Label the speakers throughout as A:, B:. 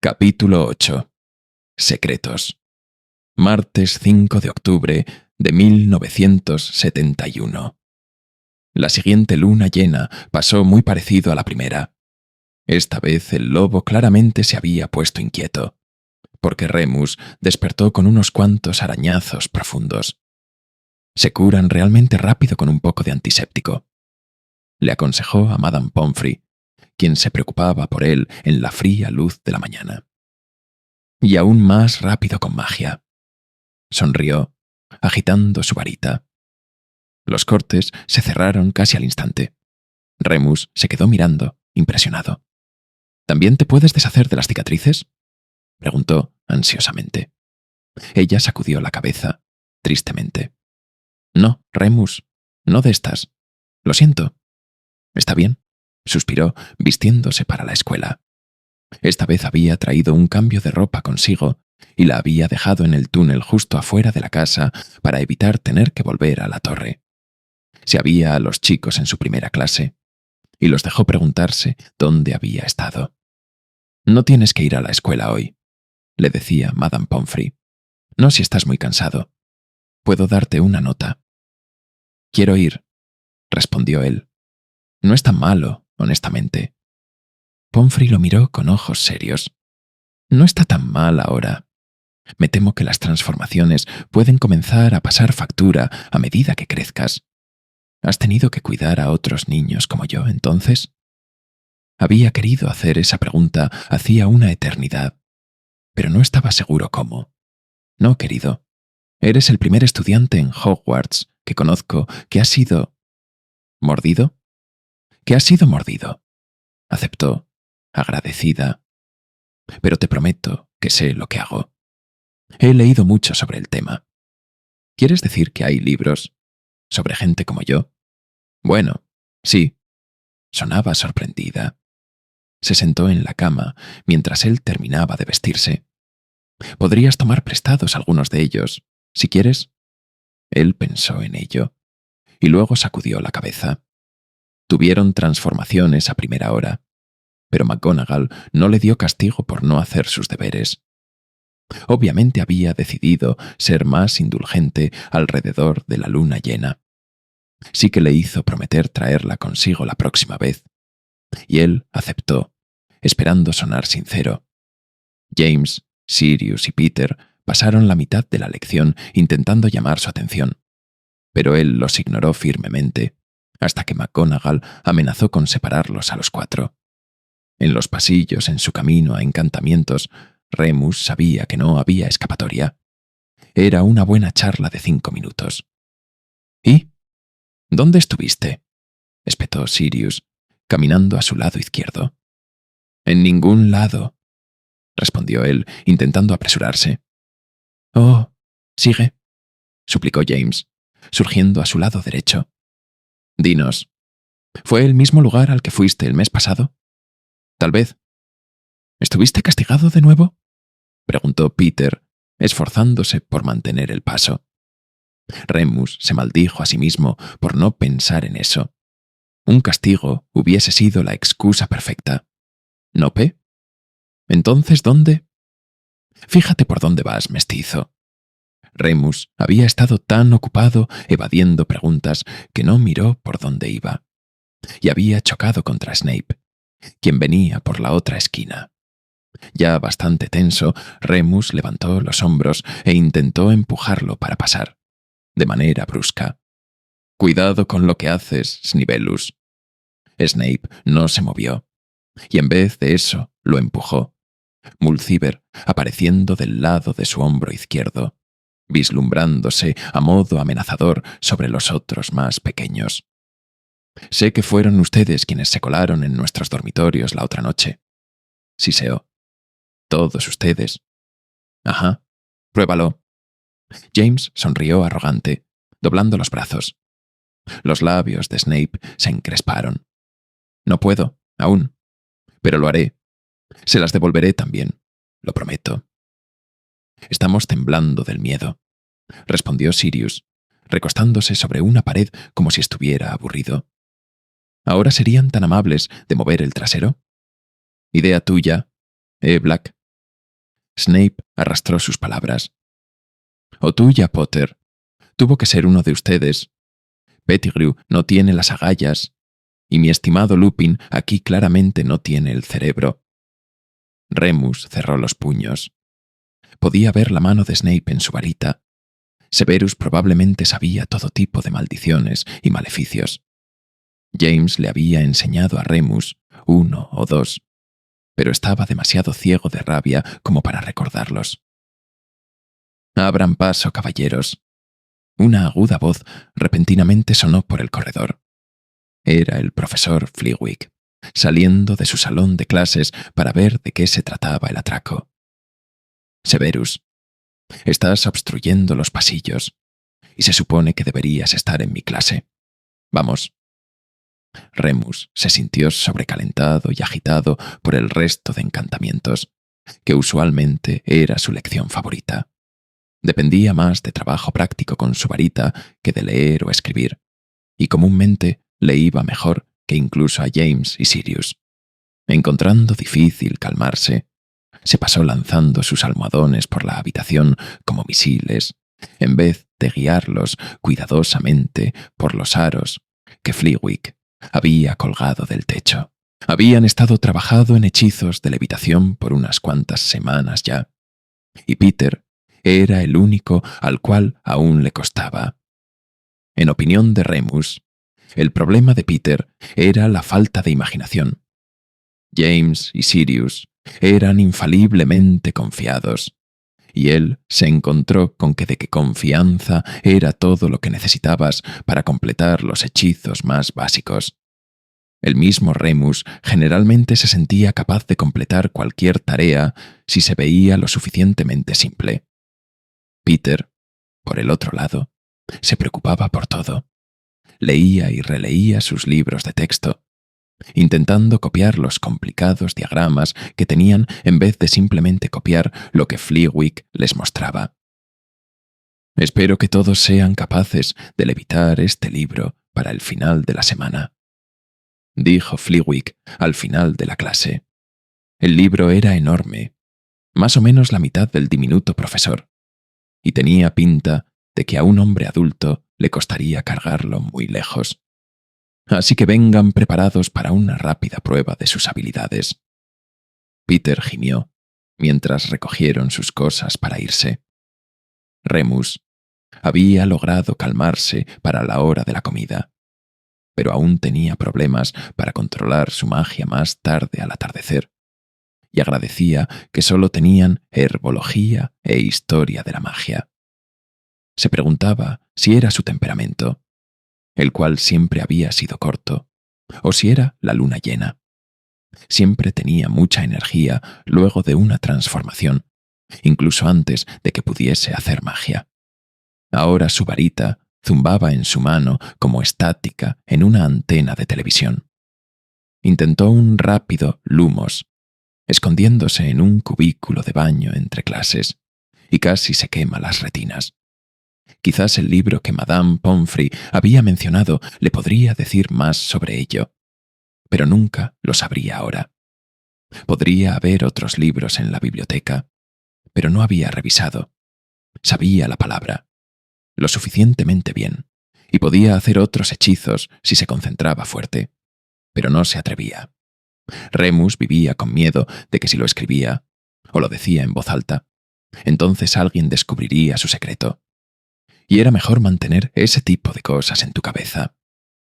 A: Capítulo 8. Secretos. Martes 5 de octubre de 1971. La siguiente luna llena pasó muy parecido a la primera. Esta vez el lobo claramente se había puesto inquieto, porque Remus despertó con unos cuantos arañazos profundos. Se curan realmente rápido con un poco de antiséptico, le aconsejó a Madame Pomfrey, quien se preocupaba por él en la fría luz de la mañana. Y aún más rápido con magia. Sonrió, agitando su varita. Los cortes se cerraron casi al instante. Remus se quedó mirando, impresionado. ¿También te puedes deshacer de las cicatrices?, preguntó ansiosamente. Ella sacudió la cabeza, tristemente. No, Remus, no de estas. Lo siento. Está bien, suspiró, vistiéndose para la escuela. Esta vez había traído un cambio de ropa consigo y la había dejado en el túnel justo afuera de la casa para evitar tener que volver a la torre. Se había a los chicos en su primera clase y los dejó preguntarse dónde había estado. No tienes que ir a la escuela hoy, le decía Madame Pomfrey. No si estás muy cansado. Puedo darte una nota. Quiero ir, respondió él. No es tan malo, honestamente. Pomfrey lo miró con ojos serios. No está tan mal ahora. Me temo que las transformaciones pueden comenzar a pasar factura a medida que crezcas. ¿Has tenido que cuidar a otros niños como yo, entonces? Había querido hacer esa pregunta hacía una eternidad, pero no estaba seguro cómo. No, querido. Eres el primer estudiante en Hogwarts que conozco que ha sido... ¿Mordido? Que ha sido mordido. Aceptó, agradecida. Pero te prometo que sé lo que hago. He leído mucho sobre el tema. ¿Quieres decir que hay libros sobre gente como yo? Bueno, sí. Sonaba sorprendida. Se sentó en la cama mientras él terminaba de vestirse. Podrías tomar prestados algunos de ellos, si quieres. Él pensó en ello, y luego sacudió la cabeza. Tuvieron transformaciones a primera hora, pero McGonagall no le dio castigo por no hacer sus deberes. Obviamente había decidido ser más indulgente alrededor de la luna llena. Sí que le hizo prometer traerla consigo la próxima vez, y él aceptó, esperando sonar sincero. James, Sirius y Peter pasaron la mitad de la lección intentando llamar su atención, pero él los ignoró firmemente, hasta que McGonagall amenazó con separarlos a los 4. En los pasillos, en su camino a encantamientos, Remus sabía que no había escapatoria. Era una buena charla de 5 minutos. ¿Y? ¿Dónde estuviste?, espetó Sirius, caminando a su lado izquierdo. En ningún lado, respondió él, intentando apresurarse. Oh, sigue, suplicó James, surgiendo a su lado derecho. Dinos, ¿fue el mismo lugar al que fuiste el mes pasado? Tal vez. ¿Estuviste castigado de nuevo?, preguntó Peter, esforzándose por mantener el paso. Remus se maldijo a sí mismo por no pensar en eso. Un castigo hubiese sido la excusa perfecta. ¿Nope? ¿Entonces dónde? Fíjate por dónde vas, mestizo. Remus había estado tan ocupado evadiendo preguntas que no miró por dónde iba. Y había chocado contra Snape, quien venía por la otra esquina. Ya bastante tenso, Remus levantó los hombros e intentó empujarlo para pasar, de manera brusca. «Cuidado con lo que haces, Snivellus». Snape no se movió, y en vez de eso lo empujó, Mulciber apareciendo del lado de su hombro izquierdo, vislumbrándose a modo amenazador sobre los otros más pequeños. «Sé que fueron ustedes quienes se colaron en nuestros dormitorios la otra noche», siseó. «Todos ustedes». «Ajá, pruébalo». James sonrió arrogante, doblando los brazos. Los labios de Snape se encresparon. «No puedo, aún, pero lo haré. Se las devolveré también, lo prometo». «Estamos temblando del miedo», respondió Sirius, recostándose sobre una pared como si estuviera aburrido. «¿Ahora serían tan amables de mover el trasero?» «Idea tuya, Black», Snape arrastró sus palabras. O tuya, Potter. Tuvo que ser uno de ustedes. Pettigrew no tiene las agallas, y mi estimado Lupin aquí claramente no tiene el cerebro. Remus cerró los puños. Podía ver la mano de Snape en su varita. Severus probablemente sabía todo tipo de maldiciones y maleficios. James le había enseñado a Remus 1 o 2, pero estaba demasiado ciego de rabia como para recordarlos. «Abran paso, caballeros». Una aguda voz repentinamente sonó por el corredor. Era el profesor Flitwick, saliendo de su salón de clases para ver de qué se trataba el atraco. «Severus, estás obstruyendo los pasillos, y se supone que deberías estar en mi clase. Vamos». Remus se sintió sobrecalentado y agitado por el resto de encantamientos, que usualmente era su lección favorita. Dependía más de trabajo práctico con su varita que de leer o escribir, y comúnmente le iba mejor que incluso a James y Sirius. Encontrando difícil calmarse, se pasó lanzando sus almohadones por la habitación como misiles, en vez de guiarlos cuidadosamente por los aros que Flitwick había colgado del techo. Habían estado trabajando en hechizos de levitación por unas cuantas semanas ya, y Peter era el único al cual aún le costaba. En opinión de Remus, el problema de Peter era la falta de imaginación. James y Sirius eran infaliblemente confiados, y él se encontró con que de que confianza era todo lo que necesitabas para completar los hechizos más básicos. El mismo Remus generalmente se sentía capaz de completar cualquier tarea si se veía lo suficientemente simple. Peter, por el otro lado, se preocupaba por todo. Leía y releía sus libros de texto, intentando copiar los complicados diagramas que tenían en vez de simplemente copiar lo que Flitwick les mostraba. «Espero que todos sean capaces de levitar este libro para el final de la semana», dijo Flitwick al final de la clase. El libro era enorme, más o menos la mitad del diminuto profesor, y tenía pinta de que a un hombre adulto le costaría cargarlo muy lejos. Así que vengan preparados para una rápida prueba de sus habilidades. Peter gimió mientras recogieron sus cosas para irse. Remus había logrado calmarse para la hora de la comida, pero aún tenía problemas para controlar su magia más tarde al atardecer, y agradecía que solo tenían herbología e historia de la magia. Se preguntaba si era su temperamento, el cual siempre había sido corto, o si era la luna llena. Siempre tenía mucha energía luego de una transformación, incluso antes de que pudiese hacer magia. Ahora su varita zumbaba en su mano como estática en una antena de televisión. Intentó un rápido lumos, escondiéndose en un cubículo de baño entre clases, y casi se quema las retinas. Quizás el libro que Madame Pomfrey había mencionado le podría decir más sobre ello, pero nunca lo sabría ahora. Podría haber otros libros en la biblioteca, pero no había revisado. Sabía la palabra lo suficientemente bien, y podía hacer otros hechizos si se concentraba fuerte, pero no se atrevía. Remus vivía con miedo de que si lo escribía, o lo decía en voz alta, entonces alguien descubriría su secreto. Y era mejor mantener ese tipo de cosas en tu cabeza.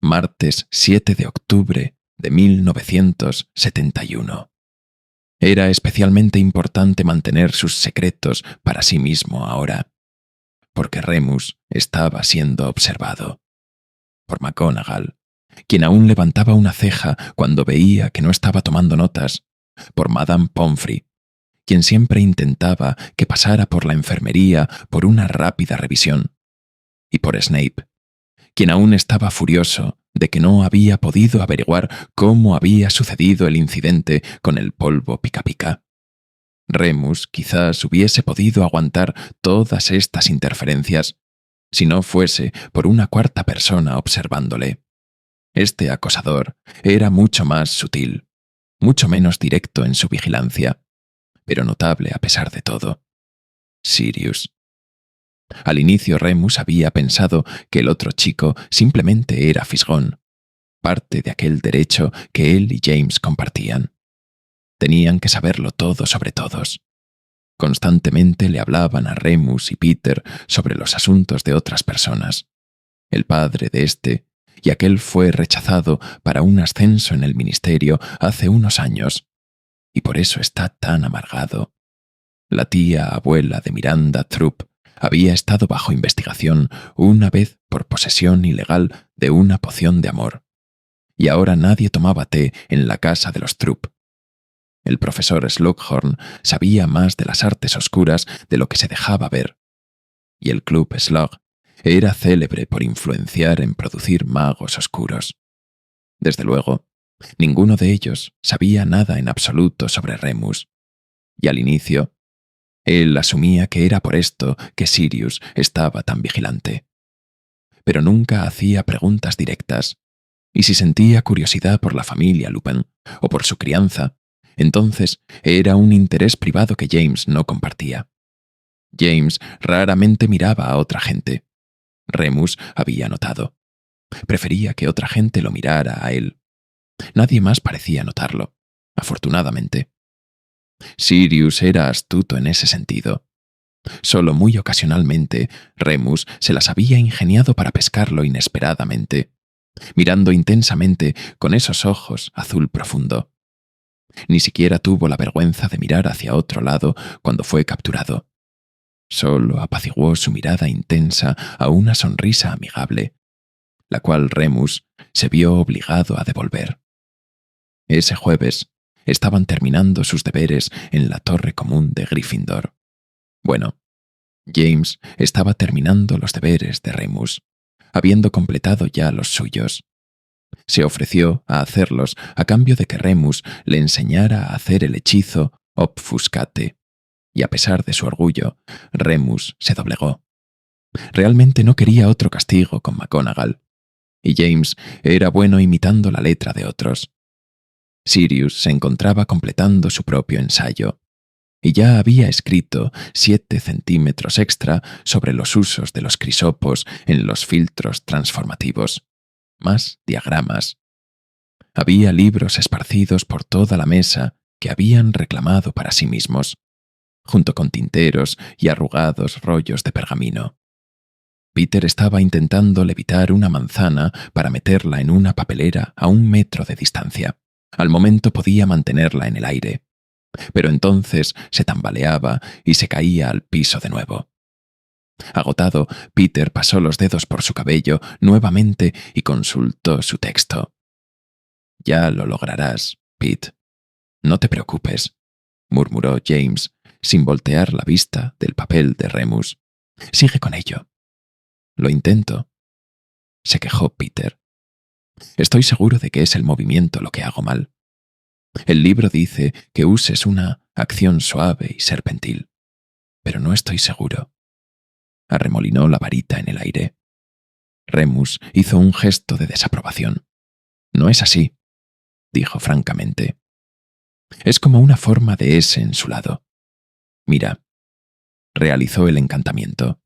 A: Martes 7 de octubre de 1971. Era especialmente importante mantener sus secretos para sí mismo ahora, porque Remus estaba siendo observado. Por McGonagall, quien aún levantaba una ceja cuando veía que no estaba tomando notas, por Madame Pomfrey, quien siempre intentaba que pasara por la enfermería por una rápida revisión, y por Snape, quien aún estaba furioso de que no había podido averiguar cómo había sucedido el incidente con el polvo pica pica. Remus quizás hubiese podido aguantar todas estas interferencias si no fuese por una cuarta persona observándole. Este acosador era mucho más sutil, mucho menos directo en su vigilancia, pero notable a pesar de todo. Sirius. Al inicio Remus había pensado que el otro chico simplemente era fisgón, parte de aquel derecho que él y James compartían. Tenían que saberlo todo sobre todos. Constantemente le hablaban a Remus y Peter sobre los asuntos de otras personas. El padre de este, y aquel fue rechazado para un ascenso en el ministerio hace unos años, y por eso está tan amargado. La tía abuela de Miranda Thrupp había estado bajo investigación una vez por posesión ilegal de una poción de amor, y ahora nadie tomaba té en la casa de los Thrupp. El profesor Slughorn sabía más de las artes oscuras de lo que se dejaba ver, y el club Slug era célebre por influenciar en producir magos oscuros. Desde luego, ninguno de ellos sabía nada en absoluto sobre Remus, y al inicio, él asumía que era por esto que Sirius estaba tan vigilante. Pero nunca hacía preguntas directas, y si sentía curiosidad por la familia Lupin o por su crianza, entonces era un interés privado que James no compartía. James raramente miraba a otra gente. Remus había notado. Prefería que otra gente lo mirara a él. Nadie más parecía notarlo, afortunadamente. Sirius era astuto en ese sentido. Solo muy ocasionalmente, Remus se las había ingeniado para pescarlo inesperadamente, mirando intensamente con esos ojos azul profundo. Ni siquiera tuvo la vergüenza de mirar hacia otro lado cuando fue capturado. Solo apaciguó su mirada intensa a una sonrisa amigable, la cual Remus se vio obligado a devolver. Ese jueves estaban terminando sus deberes en la torre común de Gryffindor. Bueno, James estaba terminando los deberes de Remus, habiendo completado ya los suyos. Se ofreció a hacerlos a cambio de que Remus le enseñara a hacer el hechizo Obfuscate, y a pesar de su orgullo, Remus se doblegó. Realmente no quería otro castigo con McGonagall, y James era bueno imitando la letra de otros. Sirius se encontraba completando su propio ensayo, y ya había escrito 7 centímetros extra sobre los usos de los crisopos en los filtros transformativos, más diagramas. Había libros esparcidos por toda la mesa que habían reclamado para sí mismos, junto con tinteros y arrugados rollos de pergamino. Peter estaba intentando levitar una manzana para meterla en una papelera a 1 metro de distancia. Al momento podía mantenerla en el aire, pero entonces se tambaleaba y se caía al piso de nuevo. Agotado, Peter pasó los dedos por su cabello nuevamente y consultó su texto. «Ya lo lograrás, Pete. No te preocupes», murmuró James, sin voltear la vista del papel de Remus. «Sigue con ello». «Lo intento», se quejó Peter. «Estoy seguro de que es el movimiento lo que hago mal. El libro dice que uses una acción suave y serpentil, pero no estoy seguro». Arremolinó la varita en el aire. Remus hizo un gesto de desaprobación. «No es así», dijo francamente. «Es como una forma de S en su lado. Mira». Realizó el encantamiento,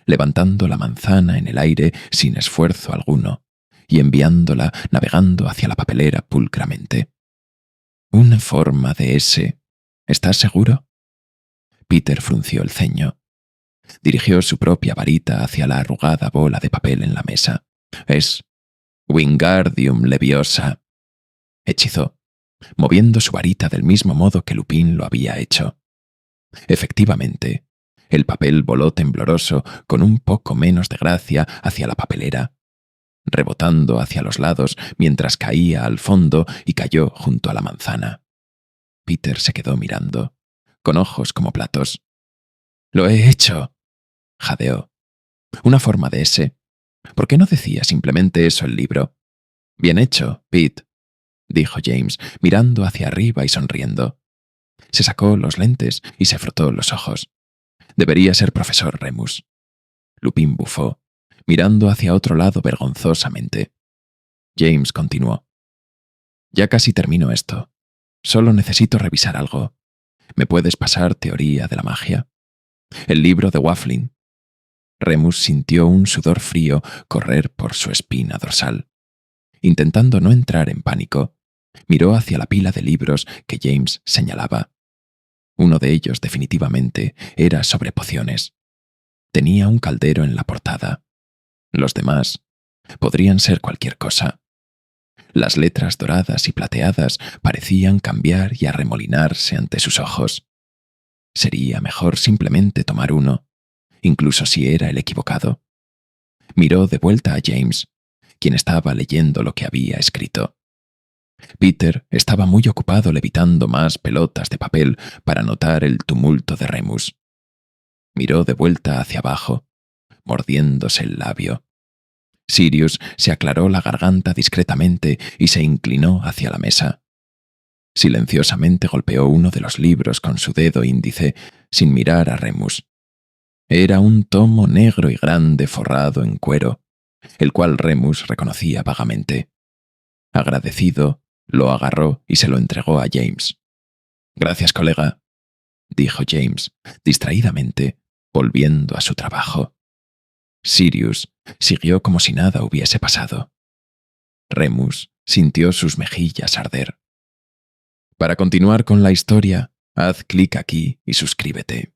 A: levantando la manzana en el aire sin esfuerzo alguno y enviándola navegando hacia la papelera pulcramente. «Una forma de S. ¿Estás seguro?» Peter frunció el ceño. Dirigió su propia varita hacia la arrugada bola de papel en la mesa. «Es Wingardium Leviosa», hechizó, moviendo su varita del mismo modo que Lupin lo había hecho. Efectivamente, el papel voló tembloroso con un poco menos de gracia hacia la papelera, rebotando hacia los lados mientras caía al fondo y cayó junto a la manzana. Peter se quedó mirando, con ojos como platos. «Lo he hecho», jadeó. «Una forma de S. ¿Por qué no decía simplemente eso el libro?» «Bien hecho, Pete», dijo James, mirando hacia arriba y sonriendo. Se sacó los lentes y se frotó los ojos. «Debería ser profesor Remus». Lupin bufó, mirando hacia otro lado vergonzosamente. James continuó. «Ya casi termino esto. Solo necesito revisar algo. ¿Me puedes pasar Teoría de la magia? El libro de Waffling. Remus sintió un sudor frío correr por su espina dorsal. Intentando no entrar en pánico, miró hacia la pila de libros que James señalaba. Uno de ellos definitivamente era sobre pociones. Tenía un caldero en la portada. Los demás podrían ser cualquier cosa. Las letras doradas y plateadas parecían cambiar y arremolinarse ante sus ojos. Sería mejor simplemente tomar uno, incluso si era el equivocado. Miró de vuelta a James, quien estaba leyendo lo que había escrito. Peter estaba muy ocupado levitando más pelotas de papel para notar el tumulto de Remus. Miró de vuelta hacia abajo, mordiéndose el labio. Sirius se aclaró la garganta discretamente y se inclinó hacia la mesa. Silenciosamente golpeó uno de los libros con su dedo índice, sin mirar a Remus. Era un tomo negro y grande forrado en cuero, el cual Remus reconocía vagamente. Agradecido, lo agarró y se lo entregó a James. «Gracias, colega», dijo James, distraídamente, volviendo a su trabajo. Sirius siguió como si nada hubiese pasado. Remus sintió sus mejillas arder. Para continuar con la historia, haz clic aquí y suscríbete.